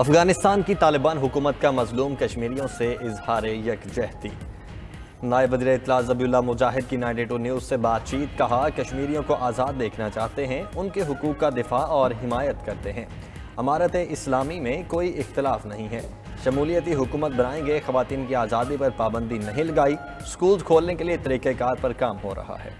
अफगानिस्तान की तालिबान हुकूमत का मजलूम कश्मीरियों से इजहार यकजहती। नायब वज़ीर इत्तला ज़बीउल्लाह मुजाहिद की 92 न्यूज़ से बातचीत। कहा कश्मीरियों को आज़ाद देखना चाहते हैं, उनके हुकूक का दिफा और हिमायत करते हैं। अमारत इस्लामी में कोई इख्तलाफ नहीं है। शमूलियती हुकूमत बनाएंगे, ख़वातीन की आज़ादी पर पाबंदी नहीं लगाई। स्कूल खोलने के लिए तरीक़ेकार पर काम हो रहा है।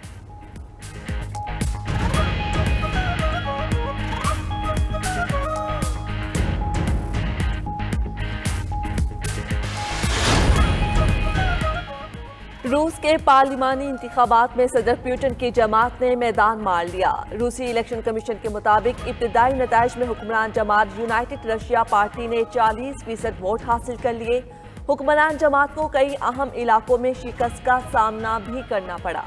रूस के पार्लिमानी इंतखाबात में सदर पुतिन की जमात ने मैदान मार लिया। रूसी इलेक्शन कमीशन के मुताबिक इब्तदाई नताइज में हुक्मरान जमात यूनाइटेड रशिया पार्टी ने 40% वोट हासिल कर लिए। हुक्मरान जमात को कई अहम इलाकों में शिकस्त का सामना भी करना पड़ा।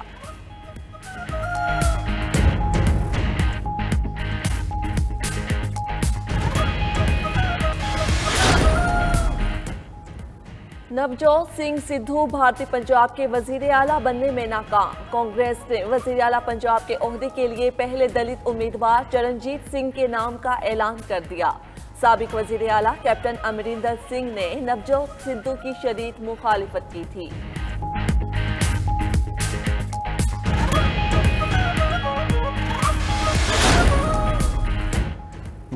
नवजोत सिंह सिद्धू भारतीय पंजाब के वजीर आला बनने में नाकाम। कांग्रेस ने वजीर आला पंजाब के ओहदे के लिए पहले दलित उम्मीदवार चरणजीत सिंह के नाम का ऐलान कर दिया। साबिक वजीर आला कैप्टन अमरिंदर सिंह ने नवजोत सिद्धू की शदीद मुखालिफत की थी।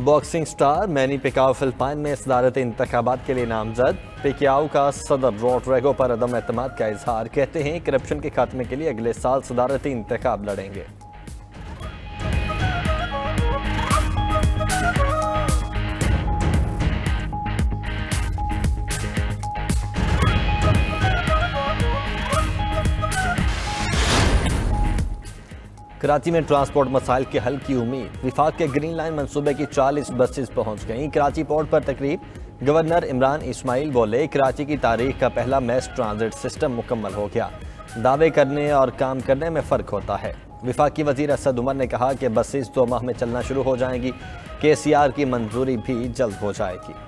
बॉक्सिंग स्टार मैनी पेक्याओ फिलिपाइन में सदारती इंतखाबात के लिए नामजद। पेक्याओ का सदर रोड्रिगो पर अदम एतमाद का इजहार। कहते हैं करप्शन के खात्मे के लिए अगले साल सदारती इंतखाब लड़ेंगे। कराची में ट्रांसपोर्ट मसाइल के हल की उम्मीद। विफाक के ग्रीन लाइन मंसूबे की 40 बसेस पहुंच गईं। कराची पोर्ट पर तकरीब। गवर्नर इमरान इस्माइल बोले कराची की तारीख का पहला मैस ट्रांजिट सिस्टम मुकम्मल हो गया। दावे करने और काम करने में फ़र्क होता है। विफाकी वजीर असद उमर ने कहा कि बसेस 2 माह में चलना शुरू हो जाएंगी। KCR की मंजूरी भी जल्द हो जाएगी।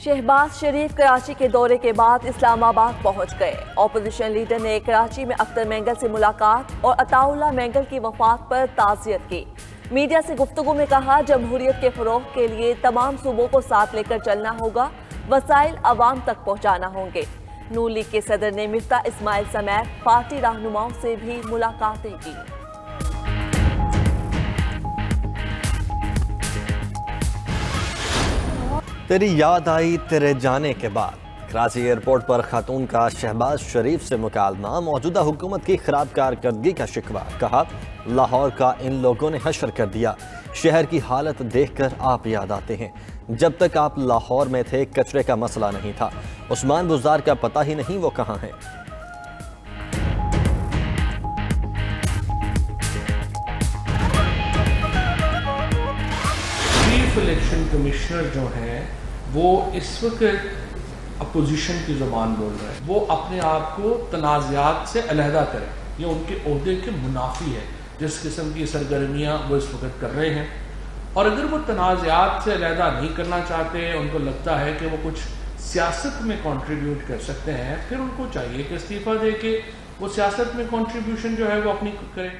शहबाज शरीफ कराची के दौरे के बाद इस्लामाबाद पहुंच गए। ऑपोजिशन लीडर ने कराची में अख्तर मेंगल से मुलाकात और अताउल्लाह मेंगल की वफात पर ताज़ियत की। मीडिया से गुफ्तगू में कहा जमहूरियत के फ़रोग़ के लिए तमाम सूबों को साथ लेकर चलना होगा, वसाइल अवाम तक पहुँचाना होंगे। नून लीग के सदर ने मिफ्ता इस्माइल समेत पार्टी रहनुमाओं से भी मुलाकातें की। तेरी याद आई तेरे जाने के बाद। कराची एयरपोर्ट पर खातून का शहबाज शरीफ से मुकालमा। मौजूदा हुकूमत की खराब कारकर्दगी का शिकवा। कहा लाहौर का इन लोगों ने हशर कर दिया। शहर की हालत देखकर आप याद आते हैं। जब तक आप लाहौर में थे कचरे का मसला नहीं था। उस्मान बुज़दार का पता ही नहीं वो कहाँ है। चीफ इलेक्शन कमिश्नर जो हैं वो इस वक्त अपोजिशन की ज़ुबान बोल रहे हैं। वो अपने आप को तनाज़ात से अलहदा करें, ये उनके ओहदे के मुनाफी है जिस किस्म की सरगर्मियाँ वो इस वक्त कर रहे हैं। और अगर वो तनाज़ात से अलहदा नहीं करना चाहते, उनको लगता है कि वो कुछ सियासत में कंट्रीब्यूट कर सकते हैं, फिर उनको चाहिए कि इस्तीफ़ा दे के वो सियासत में कंट्रीब्यूशन जो है वो अपनी करें।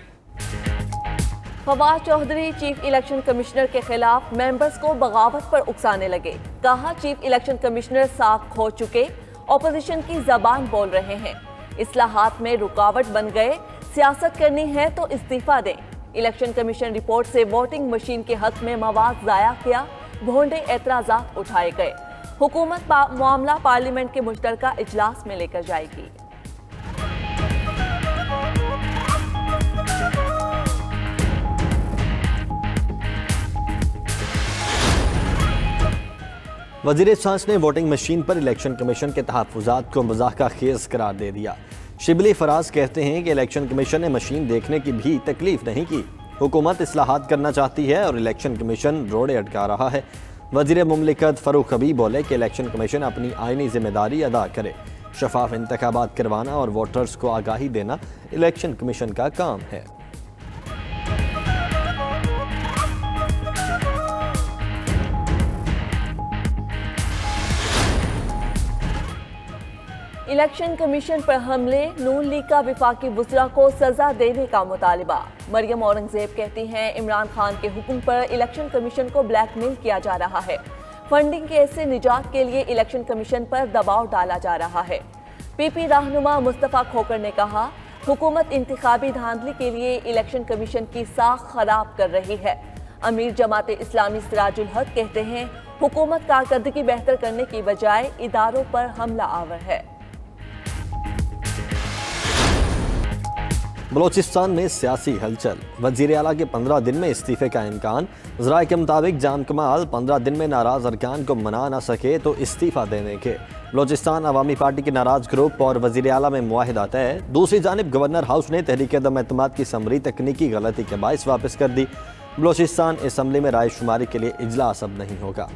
Fawad Chaudhry chief election commissioner के खिलाफ मेंबर्स को बगावत पर उकसाने लगे। कहा चीफ इलेक्शन कमिश्नर साख खो चुके, ऑपोजिशन की जबान बोल रहे हैं, इस्लाहात में रुकावट बन गए, सियासत करनी है तो इस्तीफा दें। इलेक्शन कमीशन रिपोर्ट से वोटिंग मशीन के हक में मवाद ज़ाया किया, भोंडे एतराज़ात उठाए गए। हुकूमत मामला पार्लियामेंट के मुश्तरका इजलास में लेकर जाएगी। वज़ीर सांस ने वोटिंग मशीन पर इलेक्शन कमीशन के तहफ़्फ़ुज़ात को मज़ाक़ा खेज़ करार दे दिया। शिबली फराज कहते हैं कि इलेक्शन कमीशन ने मशीन देखने की भी तकलीफ नहीं की। हुकूमत इस्लाहात करना चाहती है और इलेक्शन कमीशन रोड़े अटका रहा है। वज़ीर मुमलिकत फ़रूख हबीब बोले कि इलेक्शन कमीशन अपनी आईनी जिम्मेदारी अदा करे। शफाफ इंतखाबात करवाना और वोटर्स को आगाही देना इलेक्शन कमीशन का काम है। इलेक्शन कमीशन पर हमले, नून लीग का विफाकी वुज़रा को सजा देने का मुतालिबा। मरियम औरंगजेब कहती हैं इमरान खान के हुक्म पर इलेक्शन कमीशन को ब्लैकमेल किया जा रहा है। फंडिंग केस से निजात के लिए इलेक्शन कमीशन पर दबाव डाला जा रहा है। पीपी रहनुमा मुस्तफ़ा खोकर ने कहा हुकूमत इंतखाबी धांधली के लिए इलेक्शन कमीशन की साख खराब कर रही है। अमीर जमात इस्लामी सिराजुल हक कहते हैं हुकूमत कारकर्दगी बेहतर करने की बजाय इदारों पर हमला आवर है। बलोचिस्तान में सियासी हलचल, वज़ीर आला के 15 दिन में इस्तीफे का इम्कान। ज़राए के मुताबिक जाम कमाल 15 दिन में नाराज अरकान को मना ना सके तो इस्तीफा देने के। बलोचिस्तान अवामी पार्टी के नाराज ग्रुप और वज़ीर आला में मुआहिदा तय। दूसरी जानिब गवर्नर हाउस ने तहरीक अदम एतमाद की समरी तकनीकी गलती के बाइस वापस कर दी। बलोचिस्तान असम्बली में राय शुमारी के लिए इजलास अब नहीं होगा।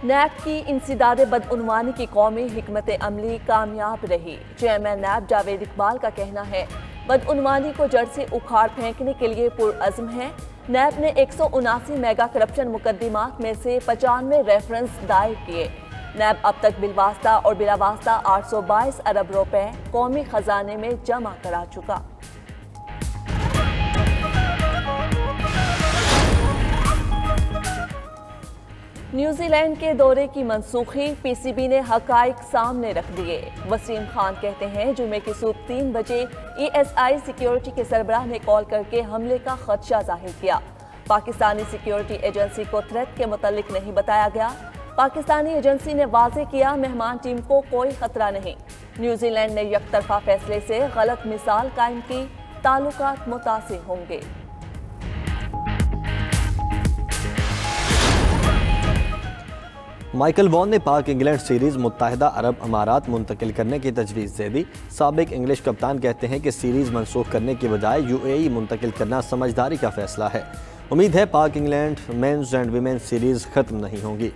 नैब की इंसिदाद बदउनवानी की कौमी हिकमत अमली कामयाब रही। चेयरमैन नैब जावेद इकबाल का कहना है बदउनवानी को जड़ से उखाड़ फेंकने के लिए पुरअज़्म है। नैब ने 179 मेगा करप्शन मुकदमात में से 95 रेफरेंस दायर किए। नैब अब तक बिलवास्ता और बिलावास्ता 822 अरब रुपए कौमी खजाने में जमा करा चुका। न्यूजीलैंड के दौरे की मनसूखी, पीसीबी ने हकाइक सामने रख दिए। वसीम खान कहते हैं जुमे की सुबह 3 बजे ESI सिक्योरिटी के सरबराह ने कॉल करके हमले का खदशा जाहिर किया। पाकिस्तानी सिक्योरिटी एजेंसी को थ्रेट के मुतालिक नहीं बताया गया। पाकिस्तानी एजेंसी ने वाज़ेह किया मेहमान टीम को कोई खतरा नहीं। न्यूजीलैंड ने यकतरफा फैसले से गलत मिसाल कायम की, ताल्लुकात मुतासिर होंगे। माइकल वॉन ने पाक इंग्लैंड सीरीज मुत्तहिदा अरब अमारात मुंतकिल करने की तजवीज़ दे दी। साबिक इंग्लिश कप्तान कहते हैं कि सीरीज मनसूख करने की बजाय UAE मुंतकिल करना समझदारी का फैसला है। उम्मीद है Pak England men's and women's series खत्म नहीं होंगी।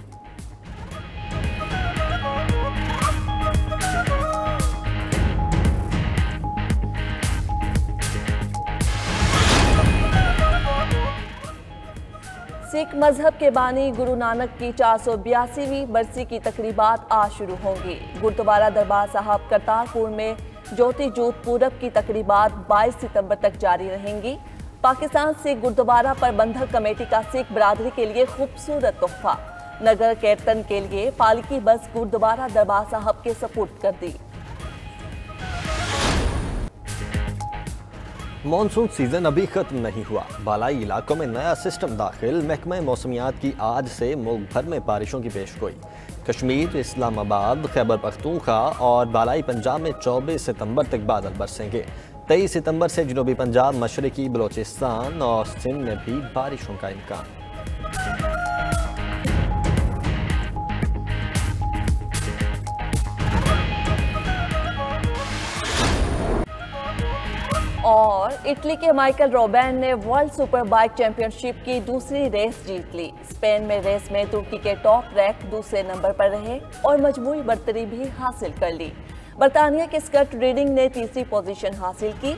सिख मजहब के बानी गुरु नानक की 482वीं बरसी की तकरीबात आज शुरू होंगी। गुरुद्वारा दरबार साहब करतारपुर में ज्योति जूत पूरब की तकरीबात 22 सितंबर तक जारी रहेंगी। पाकिस्तान सिख गुरुद्वारा प्रबंधक कमेटी का सिख बरादरी के लिए खूबसूरत तोहफा, नगर कीर्तन के लिए पालकी बस गुरुद्वारा दरबार साहब के सपुर्द कर दी। मॉनसून सीजन अभी खत्म नहीं हुआ। बालाई इलाकों में नया सिस्टम दाखिल। महकमा मौसमियात की आज से मुल्क भर में बारिशों की पेशगोई। कश्मीर, इस्लामाबाद, खैबर पख्तूनख्वा और बालाई पंजाब में 24 सितंबर तक बादल बरसेंगे। 23 सितंबर से जनूबी पंजाब, मशरकी बलोचिस्तान और सिंध में भी बारिशों का इम्कान। और इटली के माइकल रोबैन ने वर्ल्ड सुपर बाइक चैंपियनशिप की दूसरी रेस जीत ली। स्पेन में रेस में तुर्की के टॉप रैक दूसरे नंबर पर रहे और मजमूई बरतरी भी हासिल कर ली। बरतानिया के स्कट रीडिंग ने तीसरी पोजीशन हासिल की।